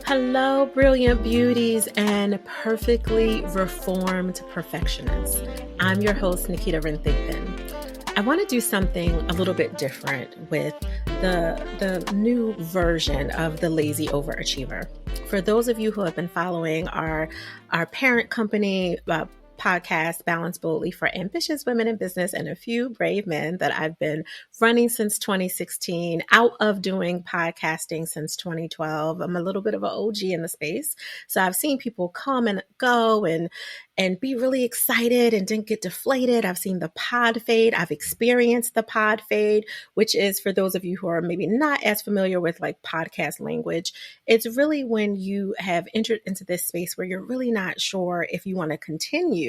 Hello, brilliant beauties and perfectly reformed perfectionists. I'm your host, Naketa Ren Thigpen. I want to do something a little bit different with the new version of the Lazy Overachiever. For those of you who have been following our parent company podcast, Balance Boldly for Ambitious Women in Business and a Few Brave Men, that I've been running since 2016, out of doing podcasting since 2012. I'm a little bit of an OG in the space. So I've seen people come and go and be really excited and didn't get deflated. I've seen the pod fade. I've experienced the pod fade, which is, for those of you who are maybe not as familiar with like podcast language, it's really when you have entered into this space where you're really not sure if you want to continue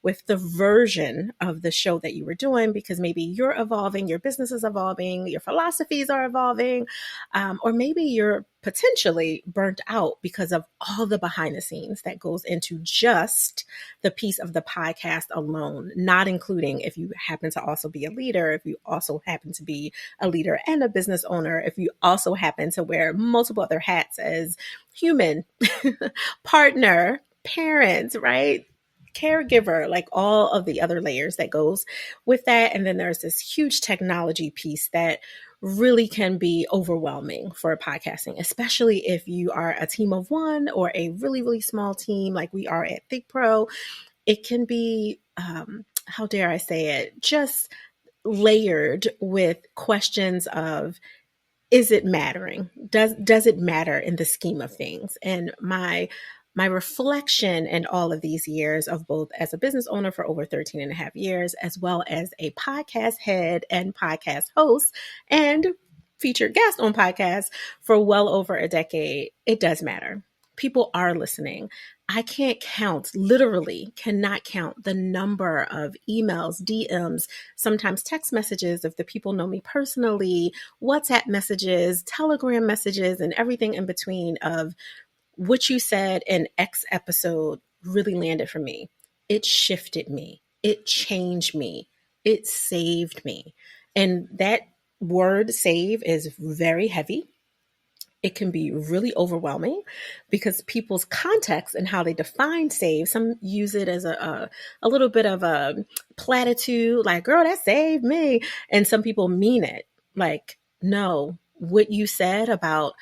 with the version of the show that you were doing, because maybe you're evolving, your business is evolving, your philosophies are evolving, or maybe you're potentially burnt out because of all the behind the scenes that goes into just the piece of the podcast alone, not including if you happen to also be a leader, if you also happen to be a leader and a business owner, if you also happen to wear multiple other hats as human, partner, parent, right? Caregiver, like all of the other layers that goes with that. And then there's this huge technology piece that really can be overwhelming for podcasting, especially if you are a team of one or a really, really small team like we are at Think Pro. It can be, how dare I say it, just layered with questions of, is it mattering? Does it matter in the scheme of things? And my reflection in all of these years of both as a business owner for over 13 and a half years, as well as a podcast head and podcast host and featured guest on podcasts for well over a decade, it does matter. People are listening. I can't count, literally cannot count the number of emails, DMs, sometimes text messages if the people know me personally, WhatsApp messages, Telegram messages, and everything in between of what you said in X episode really landed for me. It shifted me. It changed me. It saved me. And that word save is very heavy. It can be really overwhelming because people's context and how they define save, some use it as a little bit of a platitude, like, girl, that saved me. And some people mean it. Like, no, what you said about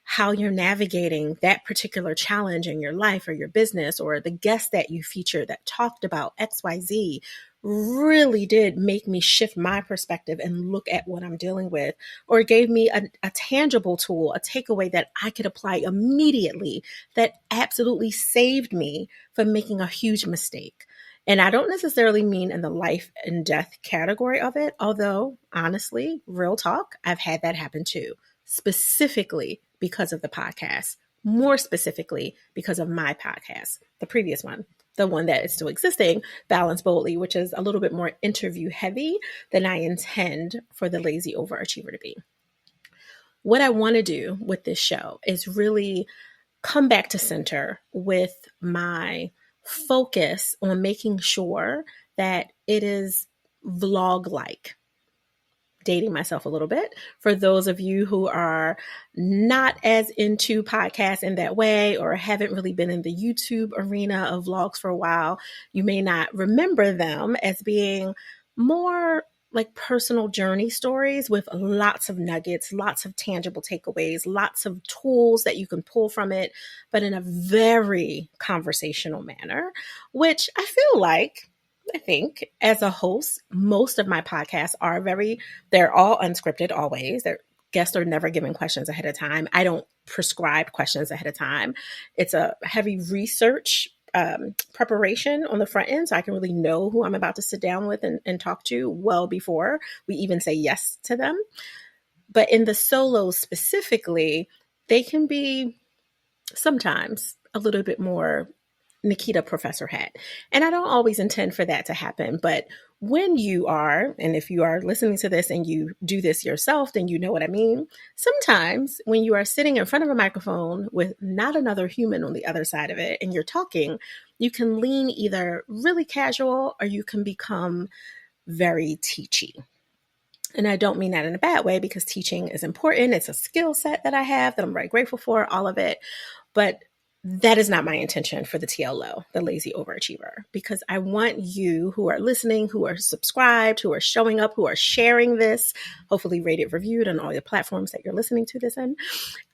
how you're navigating that particular challenge in your life or your business, or the guest that you featured that talked about XYZ, really did make me shift my perspective and look at what I'm dealing with, or gave me a tangible tool, a takeaway that I could apply immediately that absolutely saved me from making a huge mistake. And I don't necessarily mean in the life and death category of it, although honestly, real talk, I've had that happen too, specifically because of the podcast, more specifically because of my podcast, the previous one, the one that is still existing, Balance Boldly, which is a little bit more interview heavy than I intend for the Lazy Overachiever to be. What I want to do with this show is really come back to center with my focus on making sure that it is vlog-like. Dating myself a little bit. For those of you who are not as into podcasts in that way, or haven't really been in the YouTube arena of vlogs for a while, you may not remember them as being more like personal journey stories with lots of nuggets, lots of tangible takeaways, lots of tools that you can pull from it, but in a very conversational manner, which I think as a host, most of my podcasts are they're all unscripted always. Their guests are never given questions ahead of time. I don't prescribe questions ahead of time. It's a heavy research preparation on the front end, so I can really know who I'm about to sit down with and talk to well before we even say yes to them. But in the solos specifically, they can be sometimes a little bit more Naketa Professor hat. And I don't always intend for that to happen. But when you are, and if you are listening to this and you do this yourself, then you know what I mean. Sometimes when you are sitting in front of a microphone with not another human on the other side of it and you're talking, you can lean either really casual or you can become very teachy. And I don't mean that in a bad way, because teaching is important. It's a skill set that I have that I'm very grateful for, all of it. But that is not my intention for the TLO, the Lazy Overachiever, because I want you who are listening, who are subscribed, who are showing up, who are sharing this, hopefully rated, reviewed on all the platforms that you're listening to this in.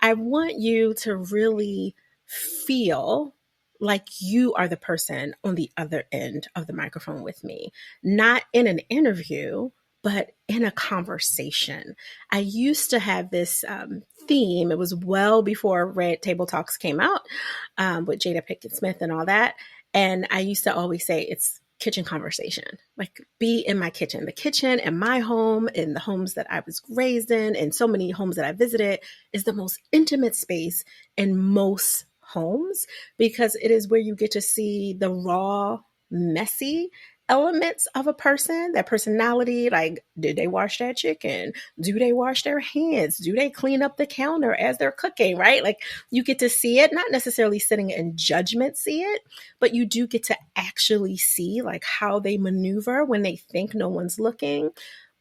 I want you to really feel like you are the person on the other end of the microphone with me, not in an interview, but in a conversation. I used to have this theme. It was well before Red Table Talks came out with Jada Pinkett Smith and all that. And I used to always say it's kitchen conversation, like be in my kitchen, the kitchen in my home, in the homes that I was raised in, and so many homes that I visited, is the most intimate space in most homes, because it is where you get to see the raw, messy elements of a person, their personality. Like, did they wash that chicken? Do they wash their hands? Do they clean up the counter as they're cooking, right? Like, you get to see it, not necessarily sitting in judgment, see it, but you do get to actually see like how they maneuver when they think no one's looking.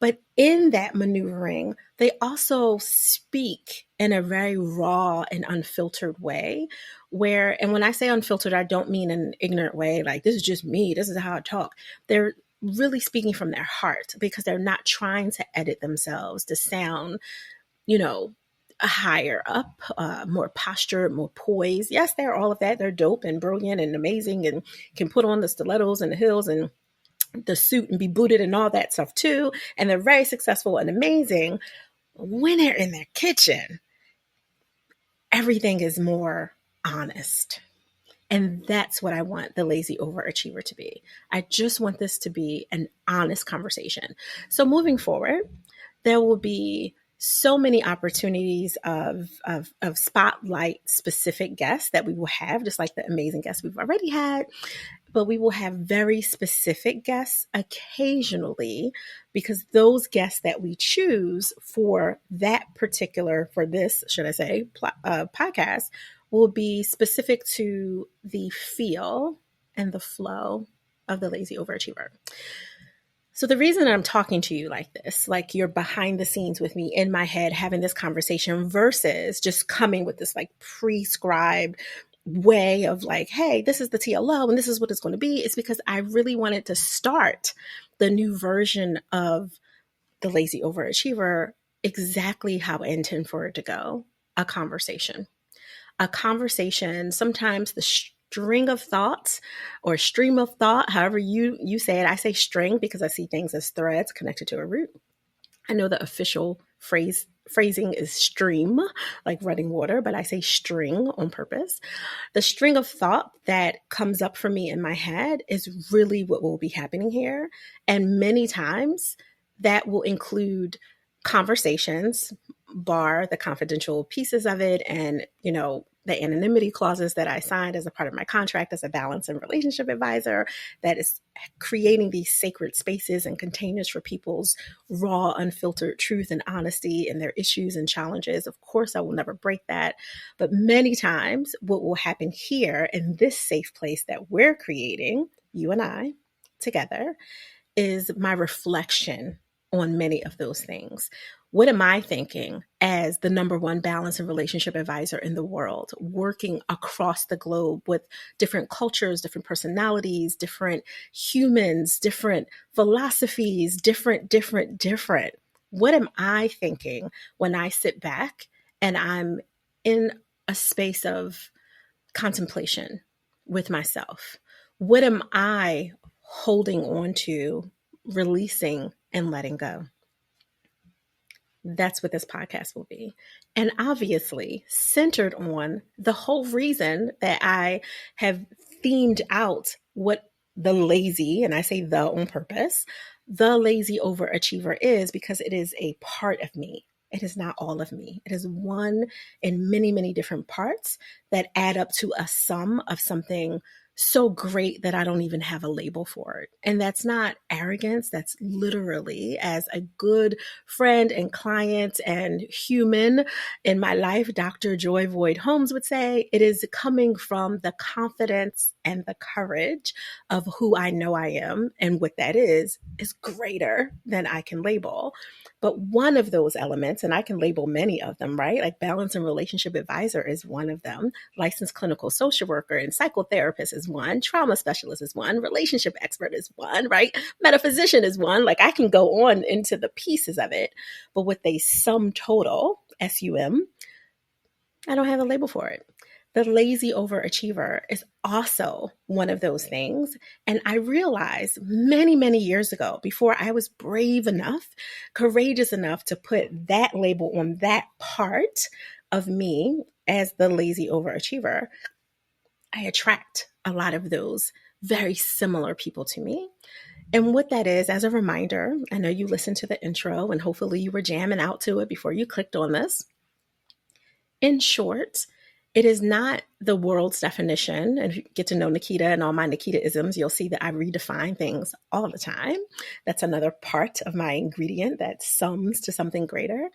But in that maneuvering, they also speak in a very raw and unfiltered way. And when I say unfiltered, I don't mean in an ignorant way, like this is just me, this is how I talk. They're really speaking from their heart, because they're not trying to edit themselves to sound, higher up, more postured, more poised. Yes, they're all of that. They're dope and brilliant and amazing and can put on the stilettos and the heels and the suit and be booted and all that stuff too. And they're very successful and amazing. When they're in their kitchen, everything is more honest. And that's what I want the Lazy Overachiever to be. I just want this to be an honest conversation. So moving forward, there will be so many opportunities of spotlight specific guests that we will have, just like the amazing guests we've already had. But we will have very specific guests occasionally, because those guests that we choose for this, should I say, podcast, will be specific to the feel and the flow of the Lazy Overachiever. So the reason I'm talking to you like this, like you're behind the scenes with me in my head having this conversation, versus just coming with this like prescribed way of like, hey, this is the TLO and this is what it's going to be, is because I really wanted to start the new version of the Lazy Overachiever exactly how I intend for it to go. A conversation, sometimes the string of thoughts or stream of thought, however you say it. I say string because I see things as threads connected to a root. I know the official phrasing is stream, like running water, but I say string on purpose. The string of thought that comes up for me in my head is really what will be happening here. And many times that will include conversations, bar the confidential pieces of it, and, the anonymity clauses that I signed as a part of my contract as a balance and relationship advisor, that is creating these sacred spaces and containers for people's raw, unfiltered truth and honesty and their issues and challenges. Of course, I will never break that. But many times what will happen here in this safe place that we're creating, you and I together, is my reflection on many of those things. What am I thinking as the number one balance and relationship advisor in the world, working across the globe with different cultures, different personalities, different humans, different philosophies, different? What am I thinking when I sit back and I'm in a space of contemplation with myself? What am I holding on to, releasing, and letting go? That's what this podcast will be. And obviously centered on the whole reason that I have themed out what the lazy, and I say the on purpose, the Lazy Overachiever is, because it is a part of me. It is not all of me. It is one in many, many different parts that add up to a sum of something so great that I don't even have a label for it. And that's not arrogance. That's literally, as a good friend and client and human in my life, Dr. Joy Void Holmes would say, it is coming from the confidence and the courage of who I know I am and what that is greater than I can label. But one of those elements, and I can label many of them, right? Like balance and relationship advisor is one of them. Licensed clinical social worker and psychotherapist is one. Trauma specialist is one. Relationship expert is one, right? Metaphysician is one. Like I can go on into the pieces of it, but with a sum total, SUM, I don't have a label for it. The lazy overachiever is also one of those things. And I realized many, many years ago, before I was brave enough, courageous enough to put that label on that part of me as the lazy overachiever, I attract a lot of those very similar people to me. And what that is, as a reminder, I know you listened to the intro and hopefully you were jamming out to it before you clicked on this. In short, it is not the world's definition. And if you get to know Naketa and all my Naketa-isms, you'll see that I redefine things all the time. That's another part of my ingredient that sums to something greater.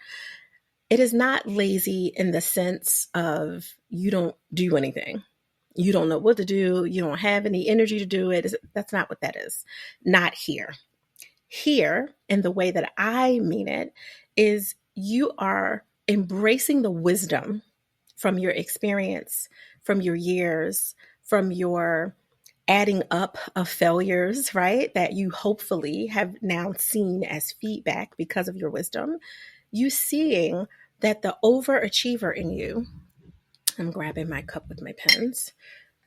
It is not lazy in the sense of you don't do anything. You don't know what to do. You don't have any energy to do it. That's not what that is. Not here. Here, in the way that I mean it, is you are embracing the wisdom from your experience, from your years, from your adding up of failures, right? That you hopefully have now seen as feedback because of your wisdom. You seeing that the overachiever in you, I'm grabbing my cup with my pens.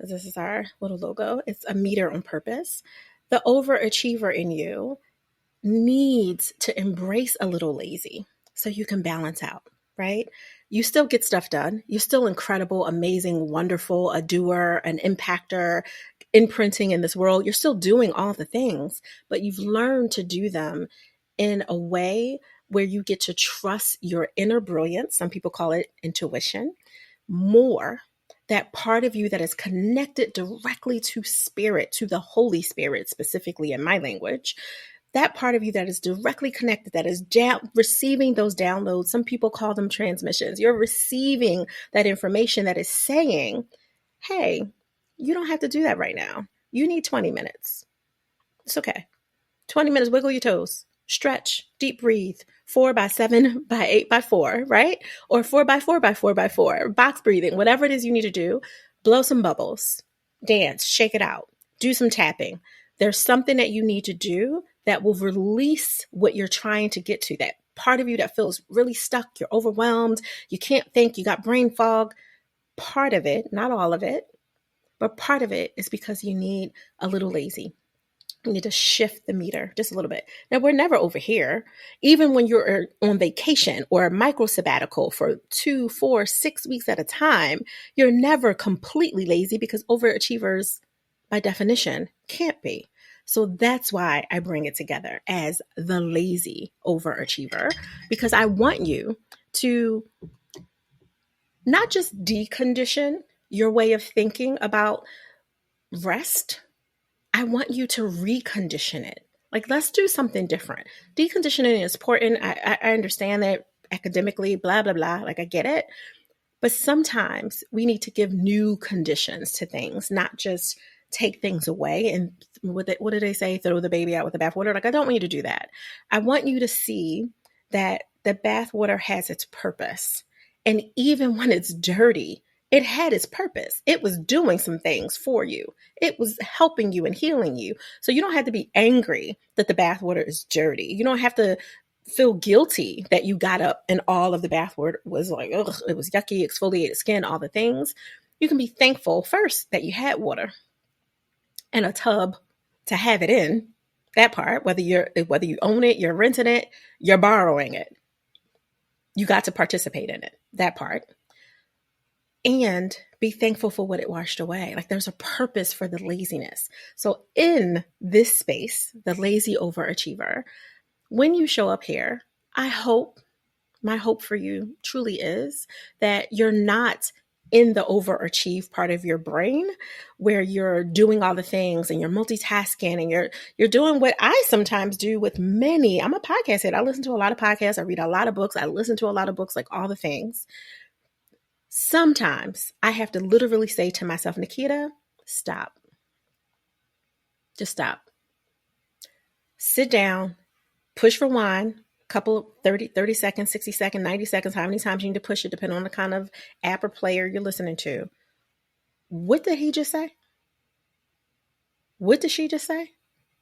This is our little logo. It's a meter on purpose. The overachiever in you needs to embrace a little lazy so you can balance out, right? You still get stuff done. You're still incredible, amazing, wonderful, a doer, an impactor, imprinting in this world. You're still doing all the things, but you've learned to do them in a way where you get to trust your inner brilliance. Some people call it intuition more. That part of you that is connected directly to spirit, to the Holy Spirit, specifically in my language, that part of you that is directly connected, that is receiving those downloads. Some people call them transmissions. You're receiving that information that is saying, hey, you don't have to do that right now. You need 20 minutes. It's okay. 20 minutes, wiggle your toes, stretch, deep breathe, 4x7x8x4, right? Or 4x4x4x4, box breathing, whatever it is you need to do, blow some bubbles, dance, shake it out, do some tapping. There's something that you need to do that will release what you're trying to get to, that part of you that feels really stuck, you're overwhelmed, you can't think, you got brain fog. Part of it, not all of it, but part of it is because you need a little lazy. You need to shift the meter just a little bit. Now, we're never over here. Even when you're on vacation or a micro sabbatical for 2, 4, 6 weeks at a time, you're never completely lazy because overachievers, by definition, can't be. So that's why I bring it together as the lazy overachiever, because I want you to not just decondition your way of thinking about rest. I want you to recondition it. Like, let's do something different. Deconditioning is important. I understand that academically, blah, blah, blah. Like, I get it. But sometimes we need to give new conditions to things, not just take things away. And what do they say? Throw the baby out with the bathwater. Like, I don't want you to do that. I want you to see that the bathwater has its purpose. And even when it's dirty, it had its purpose. It was doing some things for you. It was helping you and healing you. So you don't have to be angry that the bathwater is dirty. You don't have to feel guilty that you got up and all of the bathwater was like, ugh, it was yucky, exfoliated skin, all the things. You can be thankful first that you had water and a tub to have it in. That part, whether you own it, you're renting it, you're borrowing it. You got to participate in it. That part. And be thankful for what it washed away. Like, there's a purpose for the laziness. So in this space, the lazy overachiever, when you show up here, my hope for you truly is that you're not in the overachieve part of your brain where you're doing all the things and you're multitasking and you're doing what I sometimes do with many. I'm a podcast head. I listen to a lot of podcasts. I read a lot of books. I listen to a lot of books, like all the things. Sometimes I have to literally say to myself, Naketa, stop. Just stop. Sit down, push rewind, couple 30 seconds, 60 seconds, 90 seconds, how many times you need to push it, depending on the kind of app or player you're listening to. What did he just say? What did she just say?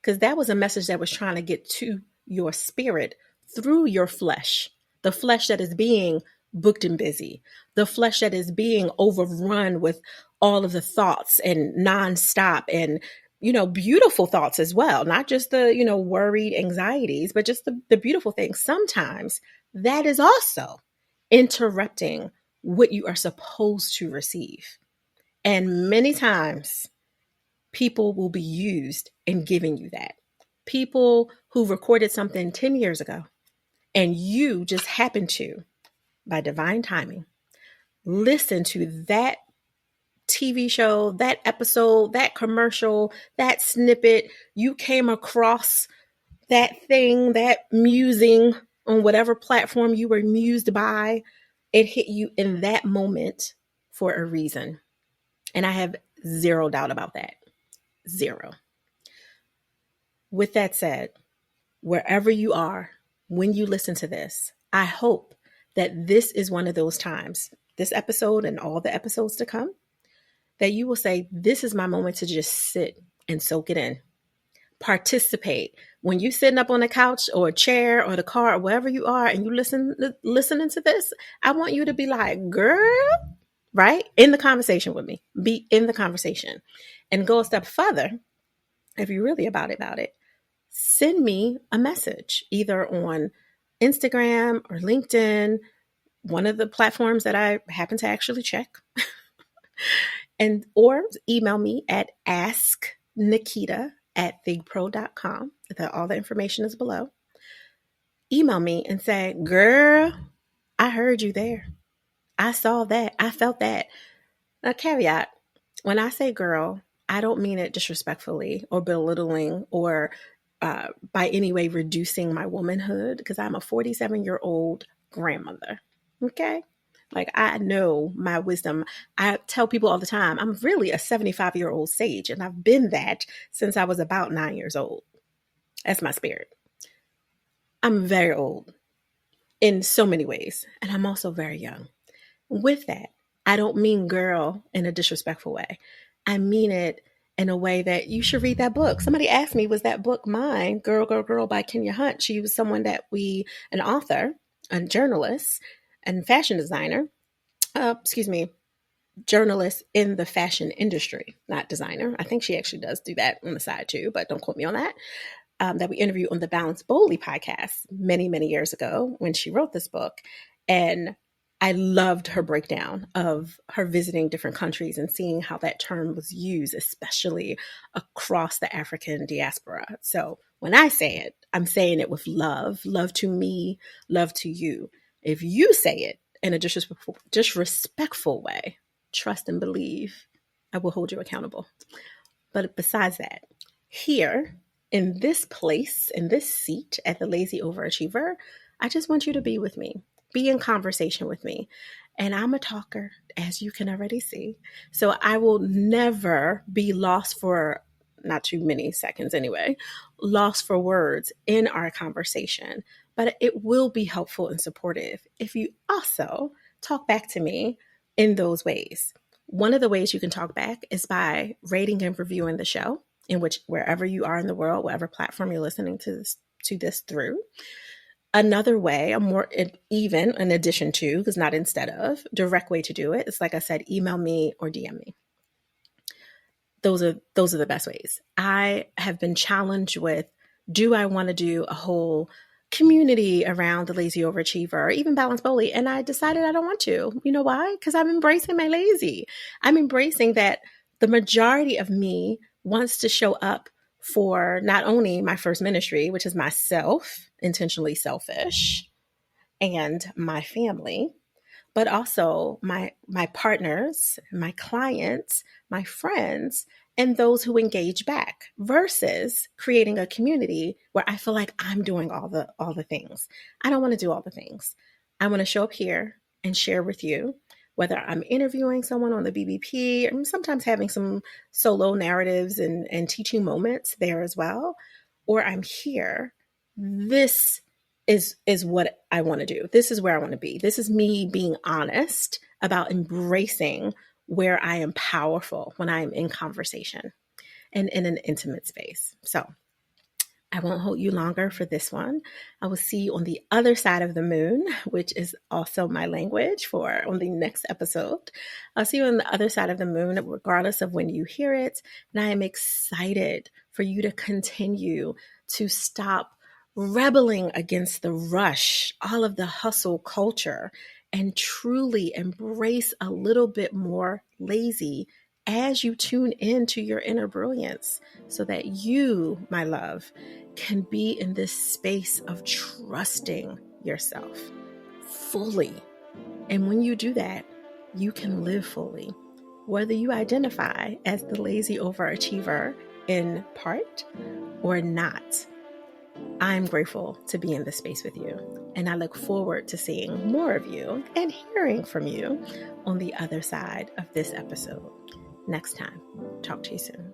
Because that was a message that was trying to get to your spirit through your flesh, the flesh that is being booked and busy, the flesh that is being overrun with all of the thoughts and nonstop and, beautiful thoughts as well, not just the, worried anxieties, but just the beautiful things. Sometimes that is also interrupting what you are supposed to receive. And many times, people will be used in giving you that. People who recorded something 10 years ago, and you just happen to, by divine timing, listen to that TV show, that episode, that commercial, that snippet. You came across that thing, that musing on whatever platform you were mused by. It hit you in that moment for a reason. And I have zero doubt about that. Zero. With that said, wherever you are, when you listen to this, I hope that this is one of those times, this episode and all the episodes to come, that you will say, this is my moment to just sit and soak it in. Participate. When you sitting up on the couch or a chair or the car or wherever you are and you listening to this, I want you to be like, girl, right? In the conversation with me. Be in the conversation. And go a step further, if you're really about it, send me a message either on Instagram or LinkedIn, one of the platforms that I happen to actually check, or email me at asknaketa@thigpro.com. All the information is below. Email me and say, girl, I heard you there. I saw that. I felt that. Now, caveat, when I say girl, I don't mean it disrespectfully or belittling or by any way reducing my womanhood, because I'm a 47-year-old grandmother. Okay? Like, I know my wisdom. I tell people all the time, I'm really a 75-year-old sage, and I've been that since I was about 9 years old. That's my spirit. I'm very old in so many ways, and I'm also very young. With that, I don't mean girl in a disrespectful way. I mean it in a way that you should read that book. Somebody asked me, was that book mine? Girl, Girl, Girl by Kenya Hunt. She was someone that an author, a journalist, and fashion designer, journalist in the fashion industry, not designer. I think she actually does do that on the side too, but don't quote me on that. That we interviewed on the Balance Boldly podcast many, many years ago when she wrote this book. And I loved her breakdown of her visiting different countries and seeing how that term was used, especially across the African diaspora. So when I say it, I'm saying it with love to me, love to you. If you say it in a disrespectful way, trust and believe I will hold you accountable. But besides that, here in this place, in this seat at the Lazy Overachiever, I just want you to be with me. Be in conversation with me. And I'm a talker, as you can already see. So I will never be lost for, not too many seconds anyway, lost for words in our conversation. But it will be helpful and supportive if you also talk back to me in those ways. One of the ways you can talk back is by rating and reviewing the show, in which wherever you are in the world, whatever platform you're listening to this through. Another way, a more even, in addition to, because not instead of, direct way to do it is, like I said, email me or DM me. Those are the best ways. I have been challenged with, do I want to do a whole community around the Lazy Overachiever or even Balance Boldly? And I decided I don't want to. You know why? Because I'm embracing my lazy. I'm embracing that the majority of me wants to show up for not only my first ministry, which is myself, intentionally selfish, and my family, but also my partners, my clients, my friends, and those who engage back, versus creating a community where I feel like I'm doing all the things. I don't want to do all the things. I want to show up here and share with you whether I'm interviewing someone on the BBP, I'm sometimes having some solo narratives and teaching moments there as well, or I'm here. This is what I want to do. This is where I want to be. This is me being honest about embracing where I am powerful when I am in conversation and in an intimate space. So I won't hold you longer for this one. I will see you on the other side of the moon, which is also my language for on the next episode. I'll see you on the other side of the moon, regardless of when you hear it. And I am excited for you to continue to stop rebelling against the rush, all of the hustle culture, and truly embrace a little bit more lazy as you tune into your inner brilliance so that you, my love, can be in this space of trusting yourself fully. And when you do that, you can live fully, whether you identify as the lazy overachiever in part or not. I'm grateful to be in this space with you, and I look forward to seeing more of you and hearing from you on the other side of this episode. Next time, talk to you soon.